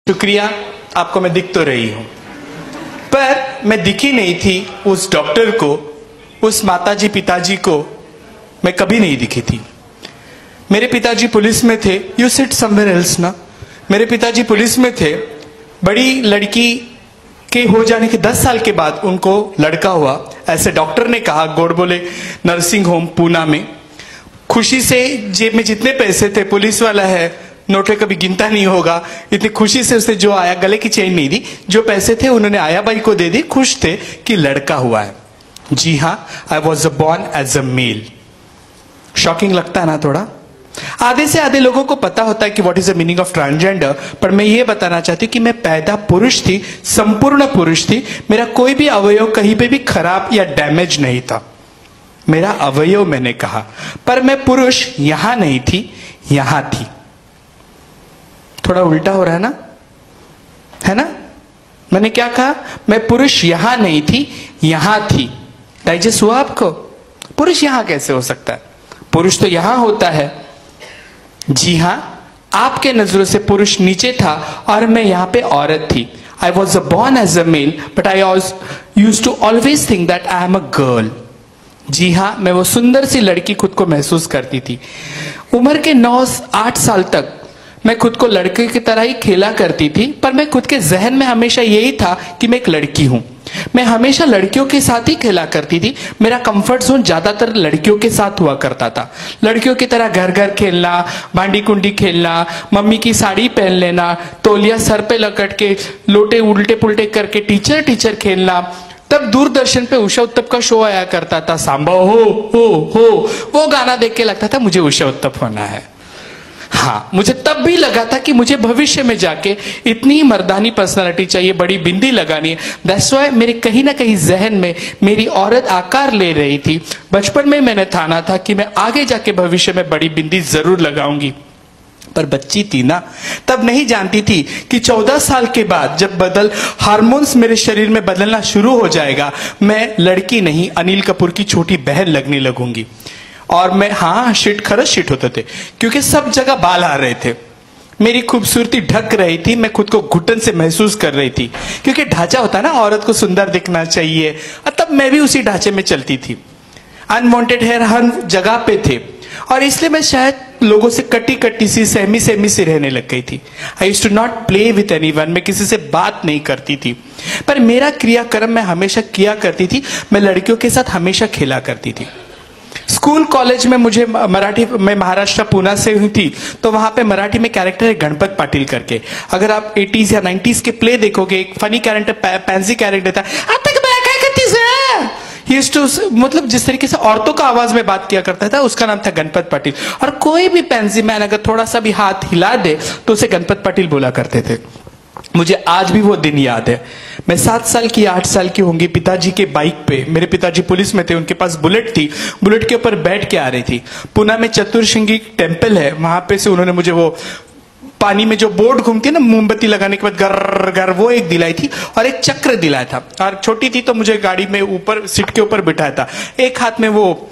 शुक्रिया, आपको मैं दिख तो रही हूं, पर मैं दिखी नहीं थी उस डॉक्टर को, उस माताजी पिताजी को मैं कभी नहीं दिखी थी। मेरे पिताजी पुलिस में थे। यू सिट समवेयर एल्स ना। मेरे पिताजी पुलिस में थे। बड़ी लड़की के हो जाने के 10 साल के बाद उनको लड़का हुआ, ऐसे डॉक्टर ने कहा। गोडबोले नर्सिंग होम पूना में। खुशी से जेब में जितने पैसे थे, पुलिस वाला है, नोटें कभी गिनता नहीं होगा, इतनी खुशी से उसे जो आया, गले की चेन नहीं दी, जो पैसे थे उन्होंने आया बाई को दे दी। खुश थे कि लड़का हुआ है। जी हाँ, I was born as a male. Shocking लगता है ना थोड़ा। आधे से आधे लोगों को पता होता है कि what is the meaning of transgender, पर मैं ये बताना चाहती हूँ कि मैं पैदा पुरुष थी, संपूर्ण पुरुष थी। मेरा कोई भी अवयव कहीं पे भी खराब या डैमेज नहीं था। मेरा अवयव मैंने कहा, पर मैं पुरुष यहां नहीं थी, यहां थी। थोड़ा उल्टा हो रहा है ना? मैंने क्या कहा? मैं पुरुष यहां नहीं थी, यहां थी। डाइजेस्ट हुआ आपको? पुरुष यहां कैसे हो सकता है? पुरुष तो यहां होता है। जी हां, आपके नजरों से पुरुष नीचे था और मैं यहां पे औरत थी। I was born as a male, but I used to always think that I am a girl. जी हां, मैं वो सुंदर सी लड़की खुद को महसूस करती थी। उम्र के 9-8 साल तक मैं खुद को लड़के की तरह ही खेला करती थी, पर मैं खुद के जहन में हमेशा यही था कि मैं एक लड़की हूं। मैं हमेशा लड़कियों के साथ ही खेला करती थी। मेरा कंफर्ट जोन ज्यादातर लड़कियों के साथ हुआ करता था। लड़कियों की तरह घर घर खेलना, भांडी कुंडी खेलना, मम्मी की साड़ी पहन लेना, तौलिया सर पे लकट के लोटे उल्टे पुल्टे करके टीचर खेलना। तब दूरदर्शन पे उषा उत्तप का शो आया करता था, सांबा हो। वो गाना देख के लगता था मुझे उषा उत्तप होना है। हाँ, मुझे तब भी लगा था कि मुझे भविष्य में जाके इतनी मर्दानी पर्सनालिटी चाहिए, बड़ी बिंदी लगानी है। दैट्स व्हाई मेरे कहीं ना कहीं जहन में मेरी औरत आकार ले रही थी। बचपन में मैंने ठाना था कि मैं आगे जाके भविष्य में बड़ी बिंदी जरूर लगाऊंगी, पर बच्ची थी ना, तब नहीं जानती थी कि 14 साल के बाद जब हार्मोन्स मेरे शरीर में बदलना शुरू हो जाएगा, मैं लड़की नहीं अनिल कपूर की छोटी बहन लगने लगूंगी। और मैं खरच शिट होते थे, क्योंकि सब जगह बाल आ रहे थे। मेरी खूबसूरती ढक रही थी। मैं खुद को घुटन से महसूस कर रही थी, क्योंकि ढांचा होता ना, औरत को सुंदर दिखना चाहिए, और तब मैं भी उसी ढांचे में चलती थी। अनवांटेड हेयर हर जगह पे थे, और इसलिए मैं शायद लोगों से कटी सी, सहमी सी रहने लग गई थी। I used to not play with anyone. मैं किसी से बात नहीं करती थी, पर मेरा क्रियाक्रम मैं हमेशा किया करती थी। मैं लड़कियों के साथ हमेशा खेला करती थी। स्कूल कॉलेज में मुझे मराठी, मैं महाराष्ट्र पूना से हुई थी, तो वहां पे मराठी में कैरेक्टर है गणपत पाटिल करके। अगर आप 80s या 90s के प्ले देखोगे, एक फनी कैरेक्टर पैंसी कैरेक्टर था, मतलब जिस तरीके से औरतों का आवाज में बात किया करता था, उसका नाम था गणपत पाटिल। और कोई भी पैंसी मैन अगर थोड़ा सा भी हाथ हिला दे तो उसे गणपत पाटिल बोला करते थे। मुझे आज भी वो दिन याद है। मैं 7 साल की 8 साल की होंगी, पिताजी के बाइक पे, मेरे पिताजी पुलिस में थे, उनके पास बुलेट थी, बुलेट के ऊपर बैठ के आ रही थी। पुणे में चतुर्श्रृंगी टेम्पल है, वहां पे से उन्होंने मुझे वो पानी में जो बोर्ड घूमती है ना, मोमबत्ती लगाने के बाद गर गर, वो एक दिलाई थी, और एक चक्र दिलाया था। और छोटी थी तो मुझे गाड़ी में ऊपर सीट के ऊपर बिठाया था। एक हाथ में वो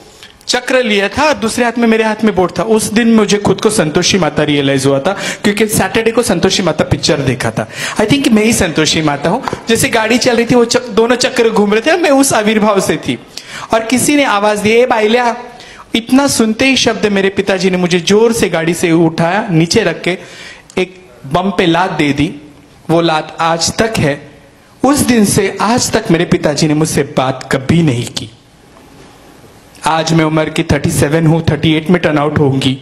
चक्र लिया था, दूसरे हाथ में मेरे हाथ में बोर्ड था। उस दिन मुझे खुद को संतोषी माता रियलाइज हुआ था, क्योंकि सैटरडे को संतोषी माता पिक्चर देखा था। आई थिंक मैं ही संतोषी माता हूं। जैसे गाड़ी चल रही थी, वो दोनों चक्र घूम रहे थे, मैं उस आविर्भाव से थी। और किसी ने आवाज दी, ए बाइल्या। इतना सुनते ही शब्द मेरे पिताजी ने मुझे जोर से गाड़ी से उठाया, नीचे रख के एक बम पे लात दे दी। वो लात आज तक है। उस दिन से आज तक मेरे पिताजी ने मुझसे बात कभी नहीं की। आज मैं उम्र की 37 हूं, 38 में टर्न आउट होंगी।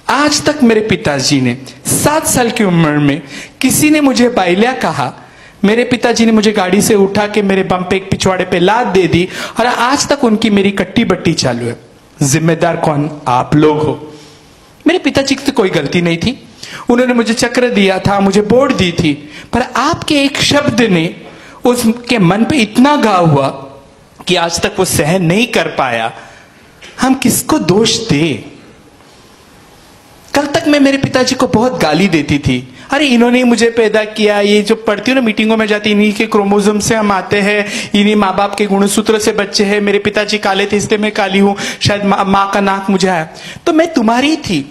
आज तक मेरे पिताजी ने 7 साल की उम्र में किसी ने मुझे बाइल्या कहा, मेरे पिताजी ने मुझे गाड़ी से उठा के मेरे बम पे एक पिछवाड़े पे लात दे दी, और आज तक उनकी मेरी कट्टी बट्टी चालू है। जिम्मेदार कौन? आप लोग हो। मेरे पिताजी की तो कोई गलती नहीं थी। उन्होंने मुझे चक्र दिया था, मुझे बोर्ड दी थी, पर आपके एक शब्द ने उसके मन पे इतना घाव हुआ कि आज तक वो सहन नहीं कर पाया। हम किसको दोष दें? कल तक मैं मेरे पिताजी को बहुत गाली देती थी। अरे इन्होंने ही मुझे पैदा किया, ये जो पढ़ती हूँ ना मीटिंगों में जाती, इन्हीं के क्रोमोसोम से हम आते हैं, इन्हीं माँ बाप के गुणसूत्र से बच्चे हैं, मेरे पिताजी काले थे इसलिए मैं काली हूं, शायद माँ का नाक मुझे आया। तो मैं तुम्हारी थी।